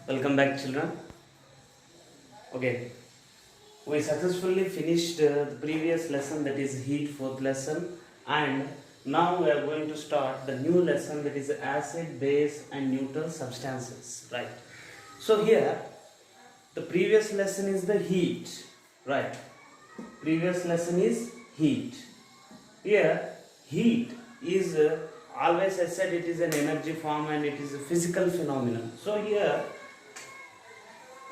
Welcome back, children. Okay, we successfully finished the previous lesson, that is heat, fourth lesson, and now we are going to start the new lesson, that is acid, base, and neutral substances. Right. So here, the previous lesson is the heat. Right. Previous lesson is heat. Here, heat is always I said it is an energy form and it is a physical phenomenon. So here,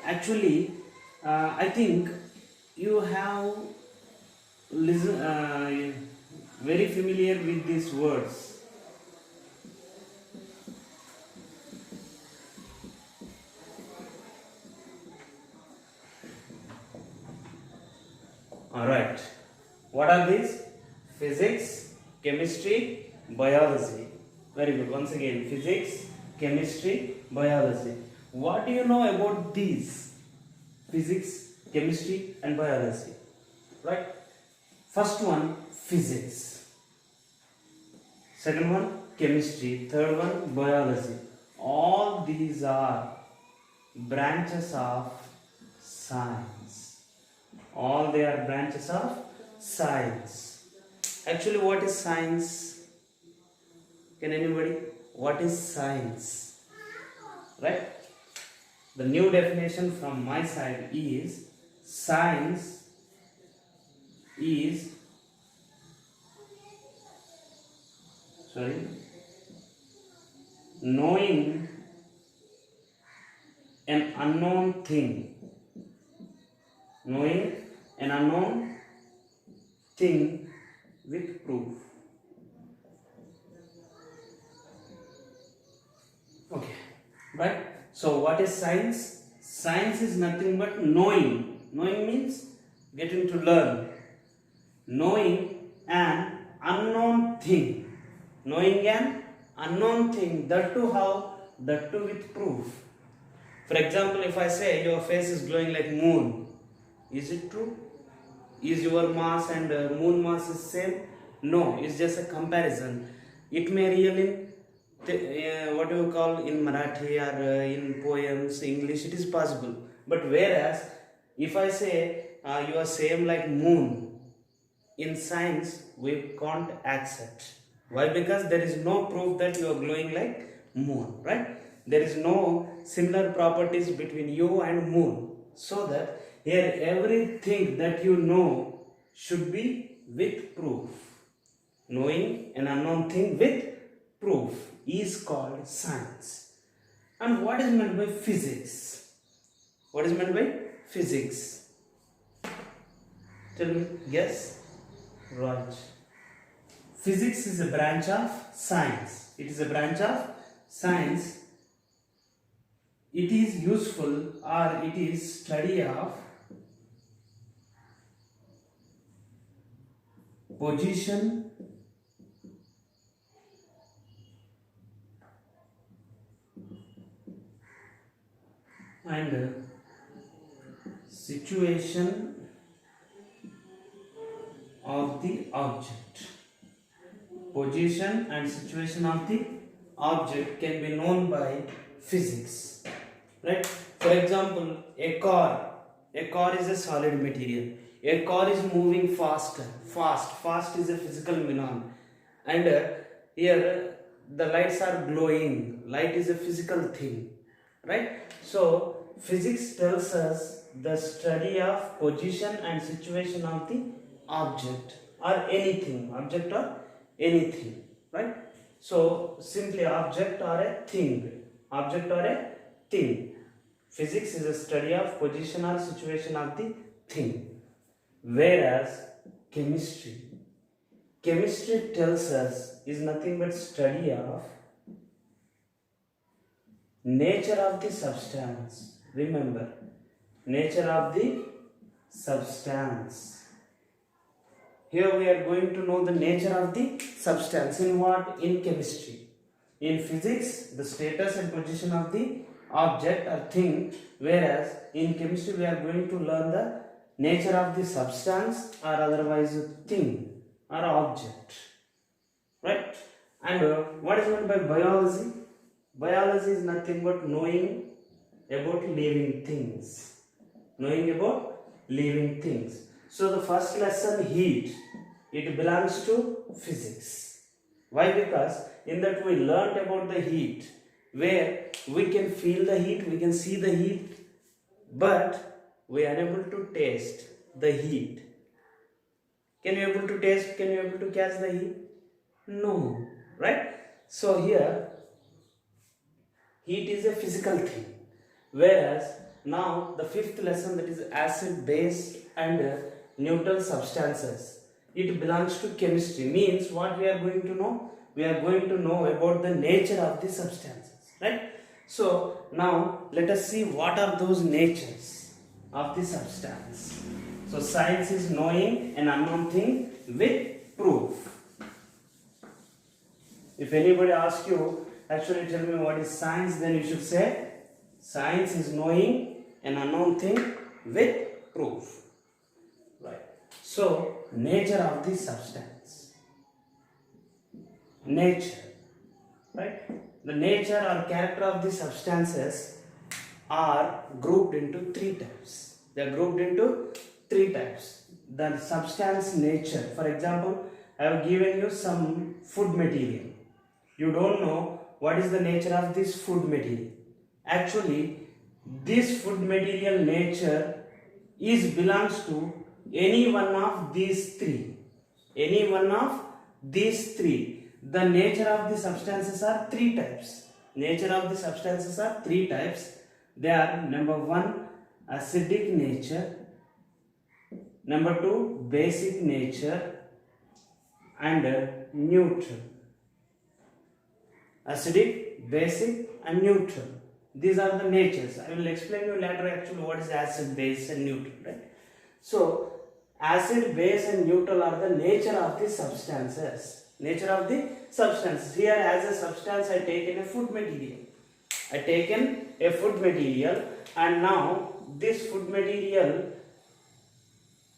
actually, I think you have listen very familiar with these words. All right. What are these? Physics, chemistry, biology. Very good. Once again, physics, chemistry, biology. What do you know about these? Physics, chemistry, and biology. Right? First one, physics. Second one, chemistry. Third one, biology. All these are branches of science. All they are branches of science. Actually, what is science? Can anybody? What is science? Right? The new definition from my side is science is knowing an unknown thing. Knowing an unknown thing with proof. Okay, right? So what is science? Science is nothing but knowing. Knowing means getting to learn. Knowing an unknown thing. Knowing an unknown thing, that too how? That too with proof. For example, if I say your face is glowing like moon, is it true? Is your mass and moon mass is same? No, it's just a comparison. It may really what do you call in Marathi or in poems, English, it is possible. But whereas if I say you are same like moon, in science we can't accept. Why? Because there is no proof that you are glowing like moon, right? There is no similar properties between you and moon. So that here everything that you know should be with proof. Knowing an unknown thing with proof is called science. And what is meant by physics? What is meant by physics? Tell me, yes? Right. Physics is a branch of science. It is a branch of science. It is useful or it is study of position and situation of the object. Position and situation of the object can be known by physics. Right? For example, a car is a solid material. A car is moving fast is a physical phenomenon. And here the lights are glowing. Light is a physical thing. Right? So physics tells us the study of position and situation of the object or anything. Object or anything. Right? So simply object or a thing. Object or a thing. Physics is a study of position or situation of the thing. Whereas chemistry tells us is nothing but study of nature of the substance. Remember, nature of the substance. Here we are going to know the nature of the substance. In what? In chemistry. In physics, the status and position of the object or thing, whereas in chemistry we are going to learn the nature of the substance or otherwise thing or object. Right? And what is meant by biology? Biology is nothing but knowing about living things. Knowing about living things. So the first lesson, heat, it belongs to physics. Why? Because in that we learnt about the heat, where we can feel the heat, we can see the heat, but we are unable to taste the heat. Can you able to taste? Can you able to catch the heat? No, right? So here, heat is a physical thing, whereas now the fifth lesson, that is acid, base and neutral substances, it belongs to chemistry. Means what we are going to know? We are going to know about the nature of the substances, right? So now let us see what are those natures of the substance. So science is knowing an unknown thing with proof. If anybody asks you, actually tell me what is science, then you should say science is knowing an unknown thing with proof. Right. So nature of the substance. Nature. Right. The nature or character of the substances are grouped into three types. They are grouped into three types. The substance nature. For example, I have given you some food material. You don't know what is the nature of this food material. Actually, this food material nature belongs to any one of these three. Any one of these three. The nature of the substances are three types. Nature of the substances are three types. They are: number one, acidic nature; number two, basic nature; and neutral. Acidic, basic and neutral. These are the natures. I will explain you later actually what is acid, base and neutral, right? So acid, base and neutral are the nature of the substances. Nature of the substances. Here as a substance I taken a food material. I taken a food material, and now this food material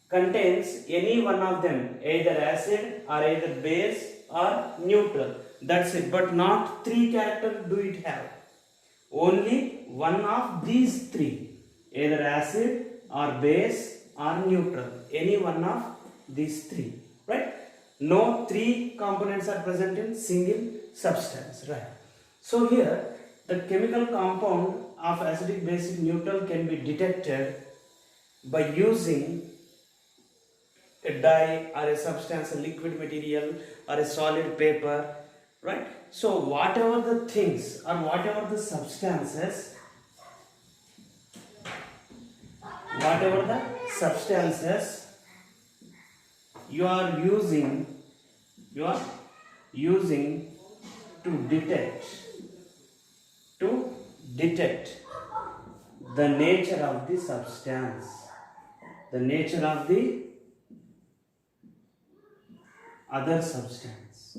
contains any one of them, either acid or either base or neutral. That's it. But not three characters do it have. Only one of these three, either acid or base or neutral. Any one of these three, right? No three components are present in single substance, right? So here the chemical compound of acidic, basic, neutral can be detected by using a dye or a substance, a liquid material or a solid paper, right? So whatever the things or whatever the substances, you are using to detect the nature of the substance, the nature of the other substance.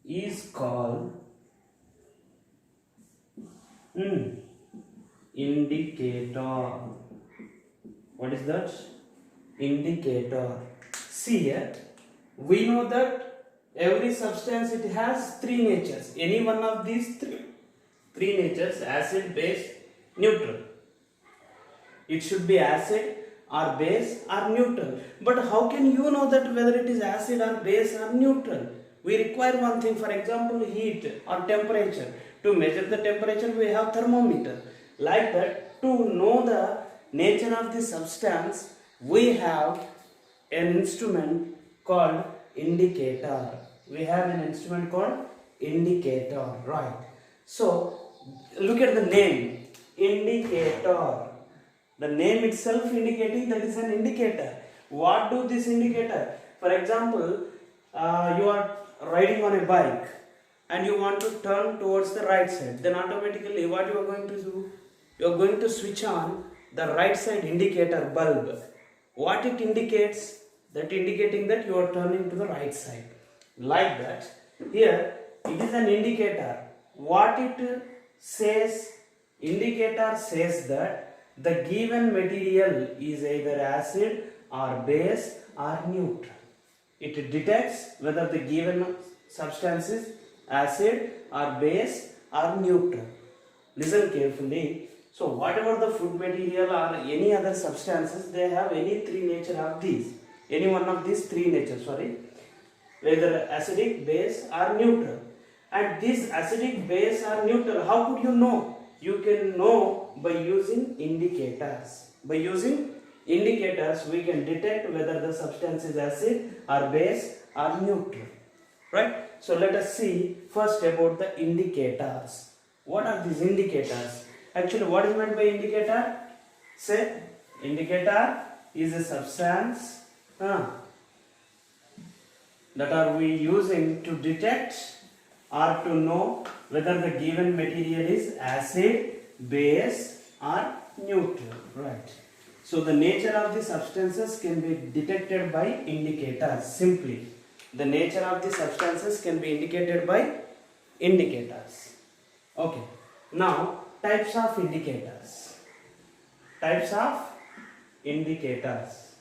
Is called indicator. What is that? Indicator. See here, we know that every substance, it has three natures. Any one of these three natures, acid, base, neutral. It should be acid or base or neutral. But how can you know that whether it is acid or base or neutral? We require one thing, for example, heat or temperature. To measure the temperature, we have thermometer. Like that, to know the nature of the substance, we have an instrument called indicator. We have an instrument called indicator, right? So, look at the name, indicator. The name itself indicating that is an indicator. What do this indicator? For example, you are riding on a bike and you want to turn towards the right side. Then automatically what you are going to do? You are going to switch on the right side indicator bulb. What it indicates? That indicating that you are turning to the right side. Like that. Here it is an indicator. What it says? Indicator says that the given material is either acid or base or neutral. It detects whether the given substance is acid or base or neutral. Listen carefully. So whatever the food material or any other substances, they have any three nature of these, any one of these three natures, whether acidic, base or neutral. And this acidic, base or neutral, how could you know? You can know by using indicators. By using indicators we can detect whether the substance is acid or base or neutral, right? So let us see first about the indicators. What are these indicators? Actually, what is meant by indicator? Say, indicator is a substance that are we using to detect or to know whether the given material is acid, base or neutral, right? So the nature of the substances can be detected by indicators. Simply, the nature of the substances can be indicated by indicators. Okay. Now, types of indicators. Types of indicators.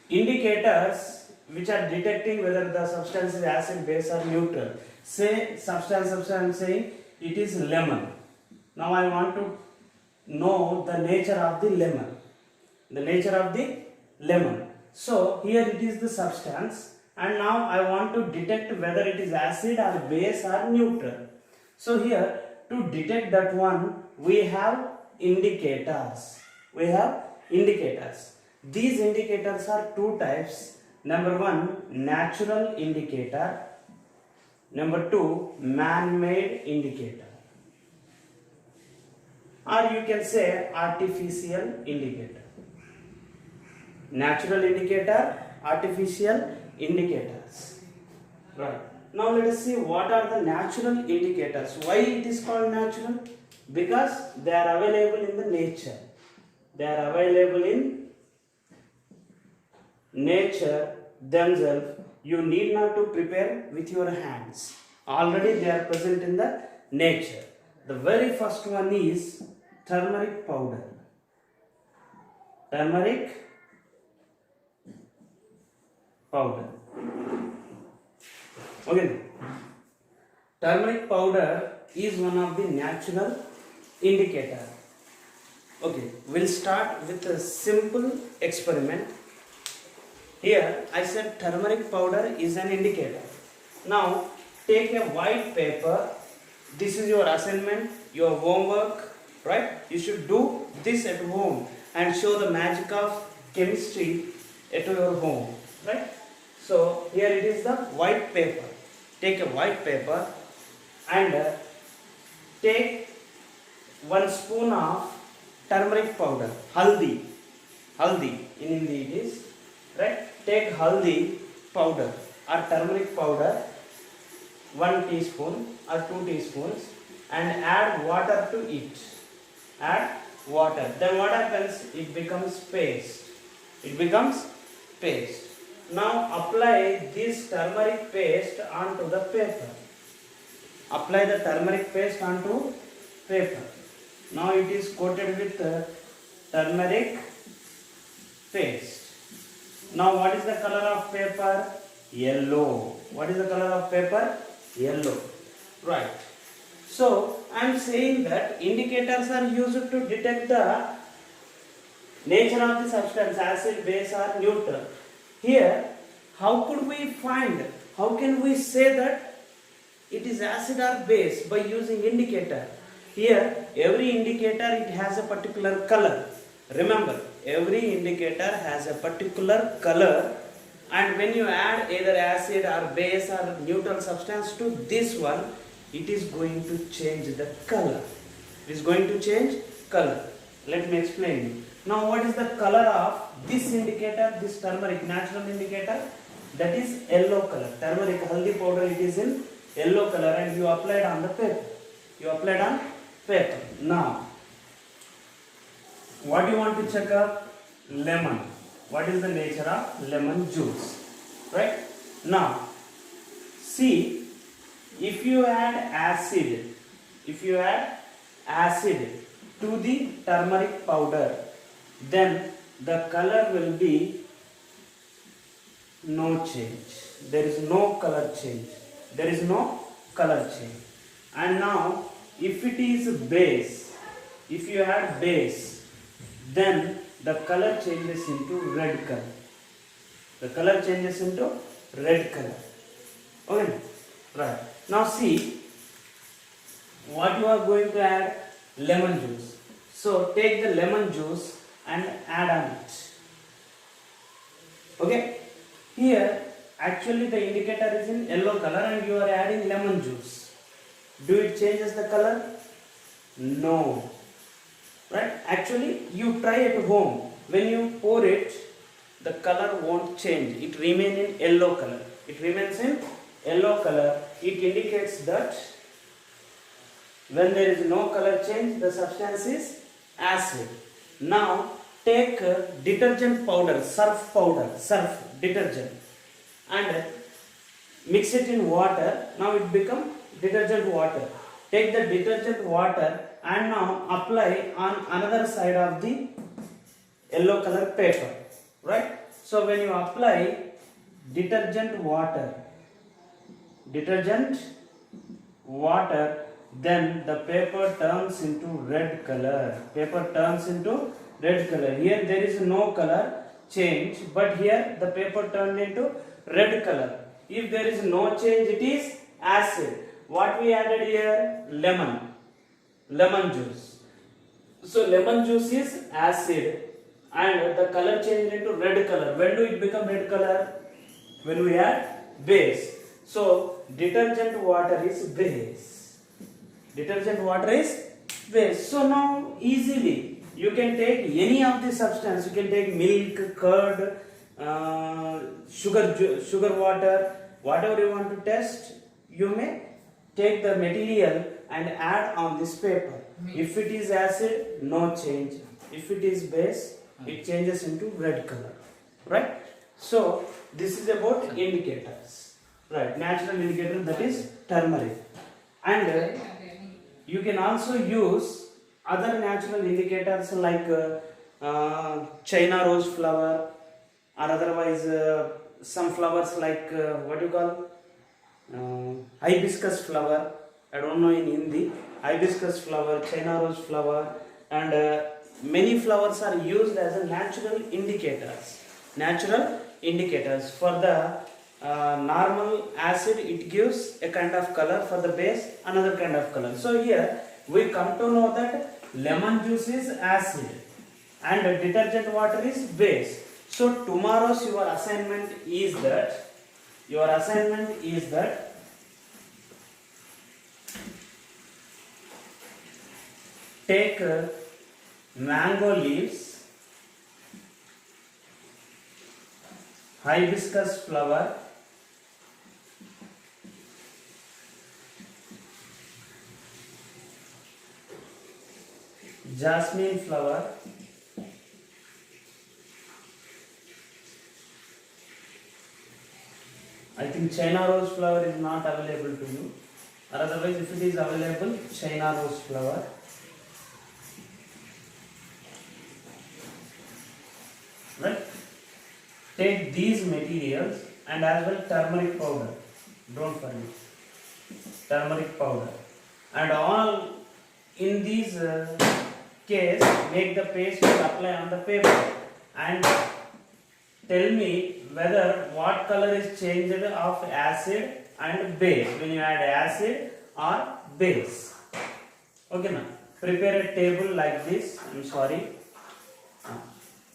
Indicators which are detecting whether the substance is acid, base or neutral. Say substance I am saying it is lemon. Now I want to know the nature of the lemon. The nature of the lemon. So here it is the substance, and now I want to detect whether it is acid or base or neutral. So here to detect that one we have indicators. We have indicators. These indicators are two types. Number one, natural indicator. Number two, man-made indicator. Or you can say artificial indicator. Natural indicator, artificial indicators. Right. Now let us see what are the natural indicators. Why it is called natural? Because they are available in the nature. They are available in nature themselves. You need not to prepare with your hands. Already they are present in the nature. The very first one is turmeric powder. Turmeric powder. Okay. Turmeric powder is one of the natural indicator. Okay, we'll start with a simple experiment. Here I said turmeric powder is an indicator. Now take a white paper. This is your assignment, your homework, right? You should do this at home and show the magic of chemistry at your home, right? So here it is the white paper. Take a white paper and take 1 spoon of turmeric powder, haldi. Haldi in Hindi it is, right? Take haldi powder or turmeric powder, 1 teaspoon or 2 teaspoons, and add water to it. Add water. Then what happens? It becomes paste. It becomes paste. Now apply this turmeric paste onto the paper. Apply the turmeric paste onto paper. Now it is coated with turmeric paste. Now what is the color of paper? Yellow. What is the color of paper? Yellow. Right. So I am saying that indicators are used to detect the nature of the substance, acid, base or neutral. Here, how could we find, how can we say that it is acid or base? By using indicator. Here, every indicator it has a particular color. Remember, every indicator has a particular color, and when you add either acid or base or neutral substance to this one, it is going to change the color. It is going to change color. Let me explain you. Now what is the color of this indicator, this turmeric natural indicator? That is yellow color. Turmeric haldi powder, it is in yellow color, and you applied on the paper. You applied on paper. Now what you want to check up? Lemon. What is the nature of lemon juice? Right? Now see, if you add acid to the turmeric powder, then the color will be no change. There is no color change. There is no color change. And now, if it is base, if you add base, then the color changes into red color. The color changes into red color. Okay, right. Now see, what you are going to add? Lemon juice. So take the lemon juice and add on it. Okay, here actually the indicator is in yellow color and you are adding lemon juice. Do it changes the color? No. Right? Actually you try at home. When you pour it, the color won't change. It remains in yellow color. It remains in yellow color. It indicates that when there is no color change, the substance is acid. Now take detergent powder, surf detergent, and mix it in water. Now it become detergent water. Take the detergent water and now apply on another side of the yellow color paper. Right? So when you apply detergent water, then the paper turns into red color. Paper turns into red color. Here there is no color change, but here the paper turned into red color. If there is no change, it is acid. What we added here? Lemon juice. So lemon juice is acid and the color changed into red color. When do it become red color? When we add base. So detergent water is base. Detergent water is base. So now easily you can take any of the substance. You can take milk, curd, sugar water, whatever you want to test. You may take the material and add on this paper. If it is acid, no change. If it is base, it changes into red color. Right? So this is about indicators. Right? Natural indicator, that is turmeric. And you can also use other natural indicators like China rose flower, or otherwise some flowers like what you call hibiscus flower. I don't know in Hindi. Hibiscus flower, China rose flower, and many flowers are used as a natural indicators. Natural indicators. For the normal acid, it gives a kind of color. For the base, another kind of color. So here we come to know that lemon juice is acid and detergent water is base. So tomorrow's your assignment is that take mango leaves, hibiscus flower, jasmine flower, I think China rose flower is not available to you, or otherwise if it is available, China rose flower. Right? Take these materials and as well turmeric powder. Don't forget turmeric powder. And all in these case, make the paste and apply on the paper. And tell me whether what color is changed of acid and base when you add acid or base. Okay now. Prepare a table like this. I'm sorry.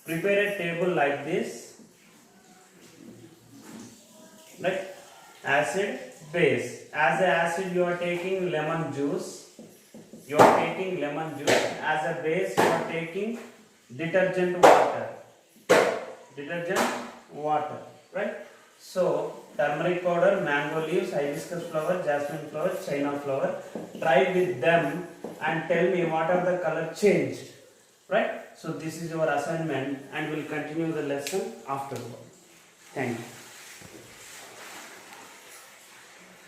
Prepare a table like this. Right? Acid, base. As a acid you are taking lemon juice. As a base you are taking detergent water. Right? So turmeric powder, mango leaves, hibiscus flower, jasmine flower, China flower. Try with them and tell me what are the color changed. Right? So this is your assignment and we'll continue the lesson afterward. Thank you.